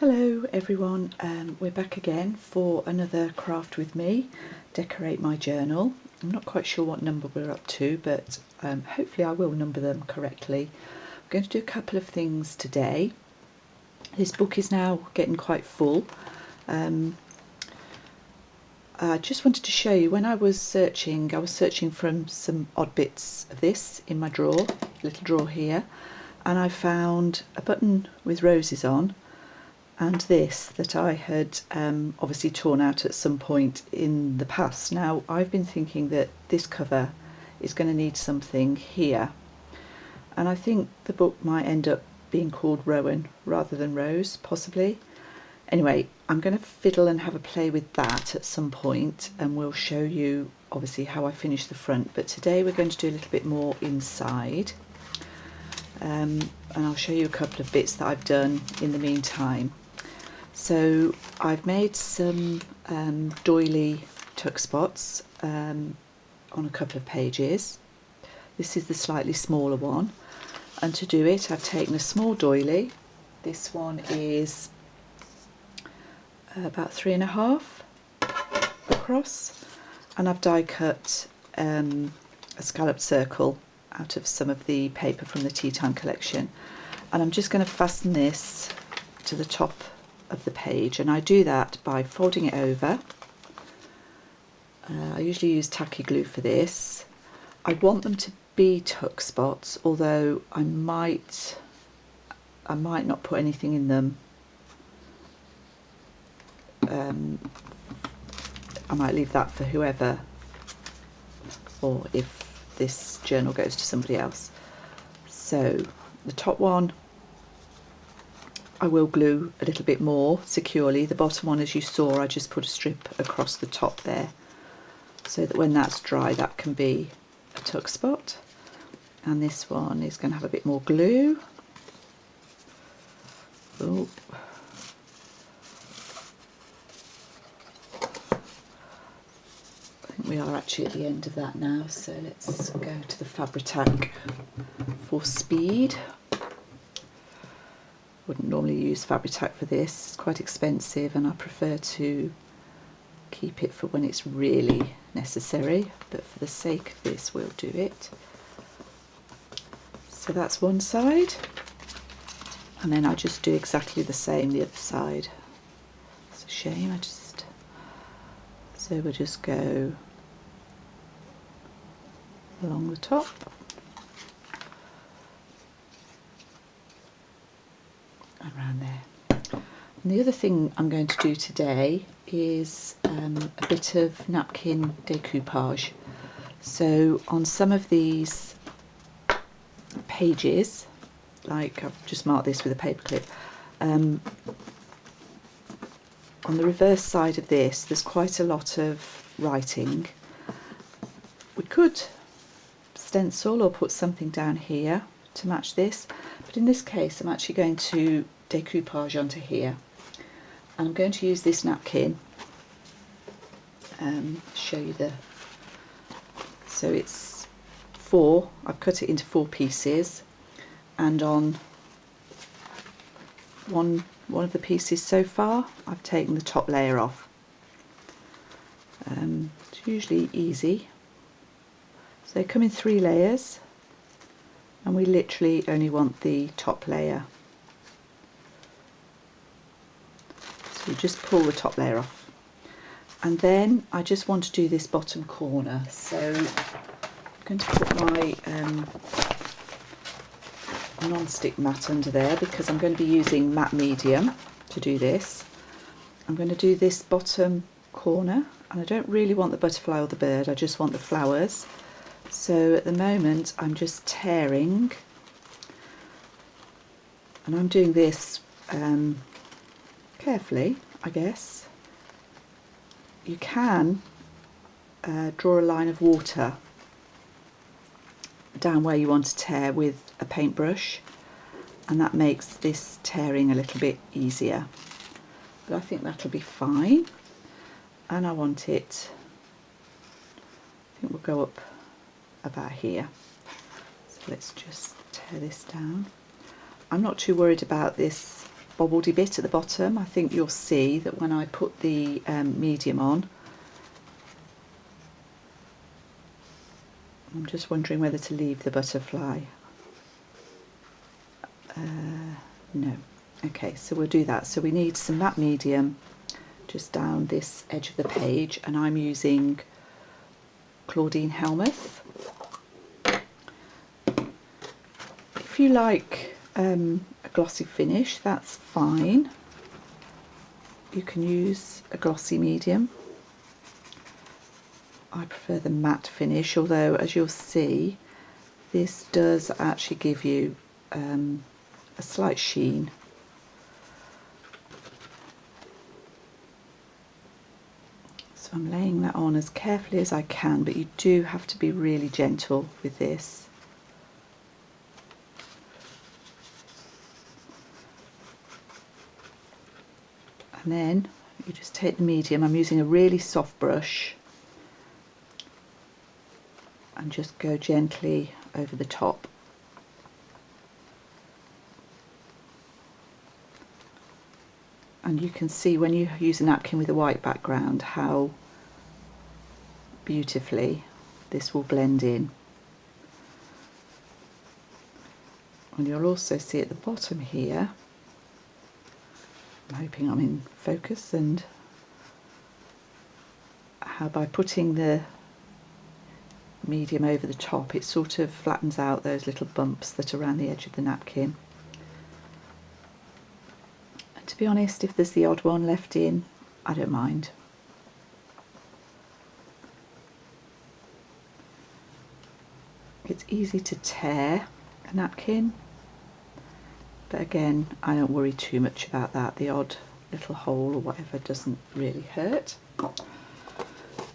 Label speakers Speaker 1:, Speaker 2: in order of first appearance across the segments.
Speaker 1: Hello everyone, we're back again for another craft with me, Decorate My Journal. I'm not quite sure what number we're up to, but hopefully I will number them correctly. I'm going to do a couple of things today. This book is now getting quite full. I just wanted to show you, when I was searching from some odd bits of this in my drawer, little drawer here, and I found a button with roses on, and this that I had obviously torn out at some point in the past. Now I've been thinking that this cover is going to need something here, and I think the book might end up being called Rowan rather than Rose, possibly. Anyway, I'm going to fiddle and have a play with that at some point, and we'll show you obviously how I finish the front, but today we're going to do a little bit more inside, and I'll show you a couple of bits that I've done in the meantime. So I've made some doily tuck spots on a couple of pages. This is the slightly smaller one, and to do it I've taken a small doily. This one is about 3.5 across, and I've die cut a scalloped circle out of some of the paper from the Tea Time collection, and I'm just going to fasten this to the top of the page, and I do that by folding it over. I usually use tacky glue for this. I want them to be tuck spots, although I might not put anything in them. I might leave that for whoever, or if this journal goes to somebody else. So the top one I will glue a little bit more securely. The bottom one, as you saw, I just put a strip across the top there, so that when that's dry that can be a tuck spot. And this one is going to have a bit more glue. Oh. I think we are actually at the end of that now, so let's go to the Fabri-Tac for speed. Wouldn't normally use Fabri-Tac for this, it's quite expensive and I prefer to keep it for when it's really necessary, but for the sake of this we'll do it. So that's one side, and then I'll just do exactly the same the other side. It's a shame, so we'll just go along the top. Around there. And the other thing I'm going to do today is a bit of napkin decoupage. So on some of these pages, like I've just marked this with a paper clip, on the reverse side of this there's quite a lot of writing. We could stencil or put something down here to match this, but in this case I'm actually going to decoupage onto here, and I'm going to use this napkin show you so it's I've cut it into 4 pieces, and on one of the pieces so far I've taken the top layer off. It's usually easy. So they come in 3 layers, and we literally only want the top layer. So you just pull the top layer off, and then I just want to do this bottom corner. So I'm going to put my non-stick mat under there because I'm going to be using matte medium to do this. I'm going to do this bottom corner, and I don't really want the butterfly or the bird, I just want the flowers. So at the moment I'm just tearing, and I'm doing this carefully, I guess. You can draw a line of water down where you want to tear with a paintbrush, and that makes this tearing a little bit easier, but I think that'll be fine. And I want it, I think we'll go up about here, so let's just tear this down. I'm not too worried about this bobbledy bit at the bottom. I think you'll see that when I put the medium on. I'm just wondering whether to leave the butterfly. No. Okay, so we'll do that. So we need some matte medium just down this edge of the page, and I'm using Claudine Helmuth. If you like a glossy finish, that's fine. You can use a glossy medium. I prefer the matte finish, although as you'll see, this does actually give you a slight sheen. So I'm laying that on as carefully as I can, but you do have to be really gentle with this. And then you just take the medium, I'm using a really soft brush, and just go gently over the top. And you can see when you use a napkin with a white background how beautifully this will blend in. And you'll also see at the bottom here, I'm hoping I'm in focus, and how by putting the medium over the top it sort of flattens out those little bumps that are around the edge of the napkin. And to be honest, if there's the odd one left in, I don't mind. It's easy to tear a napkin, but again, I don't worry too much about that. The odd little hole or whatever doesn't really hurt.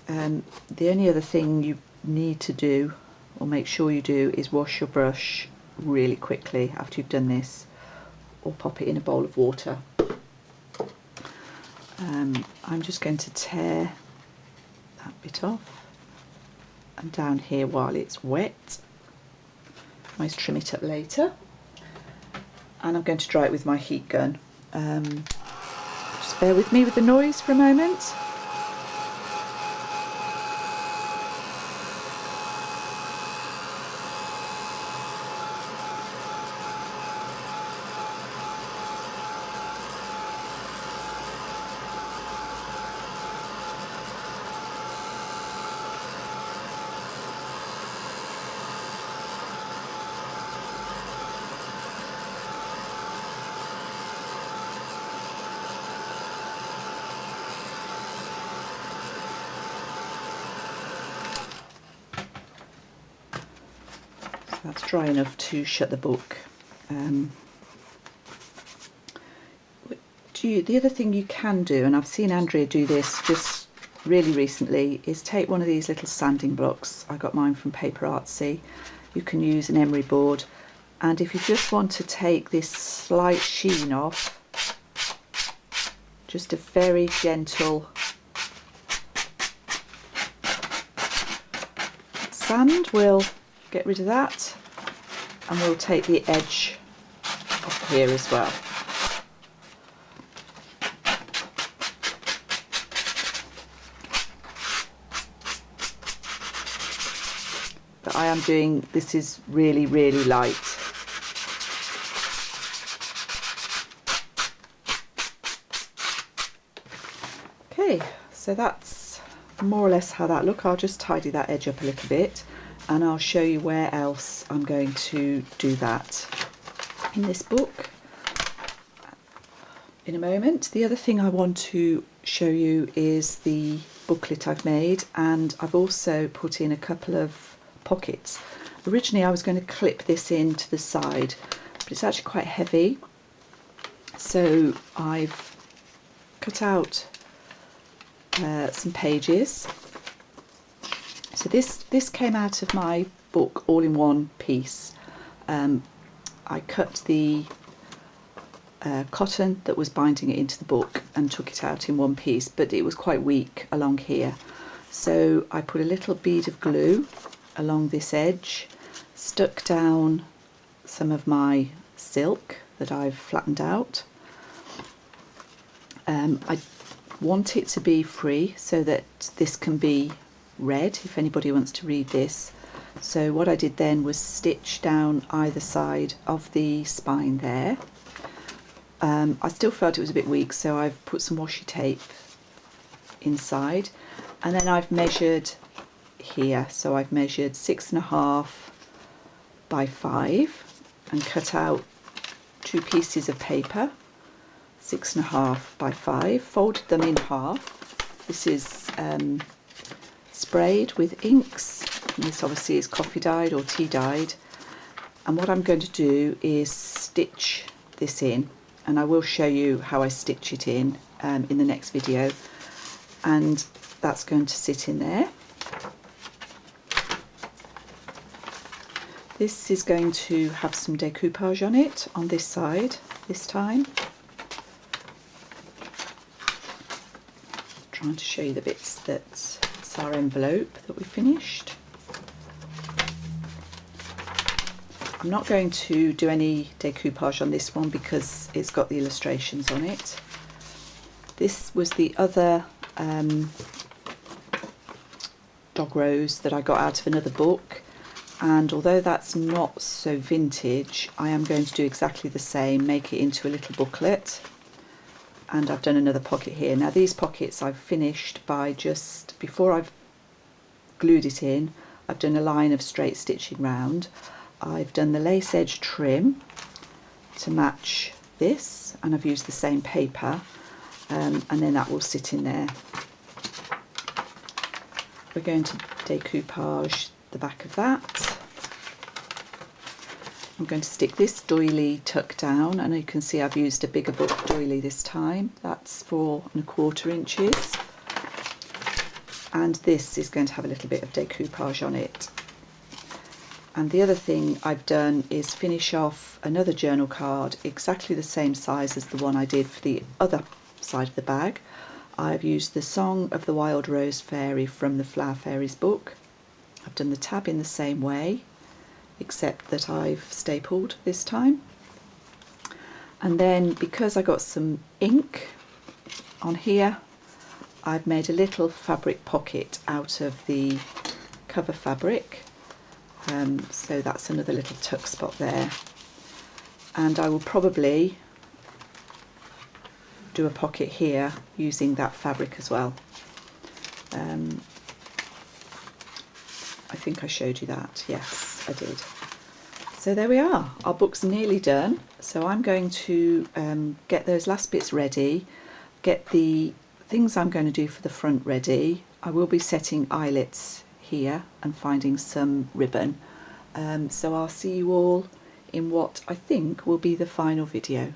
Speaker 1: The only other thing you need to do, or make sure you do, is wash your brush really quickly after you've done this, or pop it in a bowl of water. I'm just going to tear that bit off and down here while it's wet. Always trim it up later, and I'm going to dry it with my heat gun. Just bear with me with the noise for a moment. That's dry enough to shut the book. The other thing you can do, and I've seen Andrea do this just really recently, is take one of these little sanding blocks. I got mine from Paper Artsy. You can use an emery board, and if you just want to take this slight sheen off, just a very gentle sand will get rid of that, and we'll take the edge off here as well. But I am doing, this is really, really light. Okay, so that's more or less how that looks. I'll just tidy that edge up a little bit, and I'll show you where else I'm going to do that in this book in a moment. The other thing I want to show you is the booklet I've made, and I've also put in a couple of pockets. Originally I was going to clip this in to the side, but it's actually quite heavy, so I've cut out some pages. So this came out of my book all in one piece. I cut the cotton that was binding it into the book and took it out in one piece, but it was quite weak along here. So I put a little bead of glue along this edge, stuck down some of my silk that I've flattened out, I want it to be free so that this can be read if anybody wants to read this. So what I did then was stitch down either side of the spine there. I still felt it was a bit weak, so I've put some washi tape inside, and then I've measured here. So I've measured 6.5 by 5 and cut out 2 pieces of paper, 6.5 by 5, folded them in half. This is sprayed with inks, and this obviously is coffee dyed or tea dyed, and what I'm going to do is stitch this in, and I will show you how I stitch it in the next video, and that's going to sit in there. This is going to have some decoupage on it on this side this time. Trying to show you the bits that's our envelope that we finished. I'm not going to do any decoupage on this one because it's got the illustrations on it. This was the other dog rose that I got out of another book, and although that's not so vintage, I am going to do exactly the same, make it into a little booklet. And I've done another pocket here. Now these pockets I've finished by just, before I've glued it in, I've done a line of straight stitching round. I've done the lace edge trim to match this, and I've used the same paper, and then that will sit in there. We're going to decoupage the back of that. I'm going to stick this doily tuck down, and you can see I've used a bigger book doily this time. That's 4¼ inches, and this is going to have a little bit of decoupage on it. And the other thing I've done is finish off another journal card exactly the same size as the one I did for the other side of the bag. I've used the Song of the Wild Rose Fairy from the Flower Fairies book. I've done the tab in the same way, except that I've stapled this time. And then because I got some ink on here, I've made a little fabric pocket out of the cover fabric. So that's another little tuck spot there. And I will probably do a pocket here using that fabric as well. I think I showed you that. Yes, I did. So there we are. Our book's nearly done. So I'm going to get those last bits ready, get the things I'm going to do for the front ready. I will be setting eyelets here and finding some ribbon. So I'll see you all in what I think will be the final video.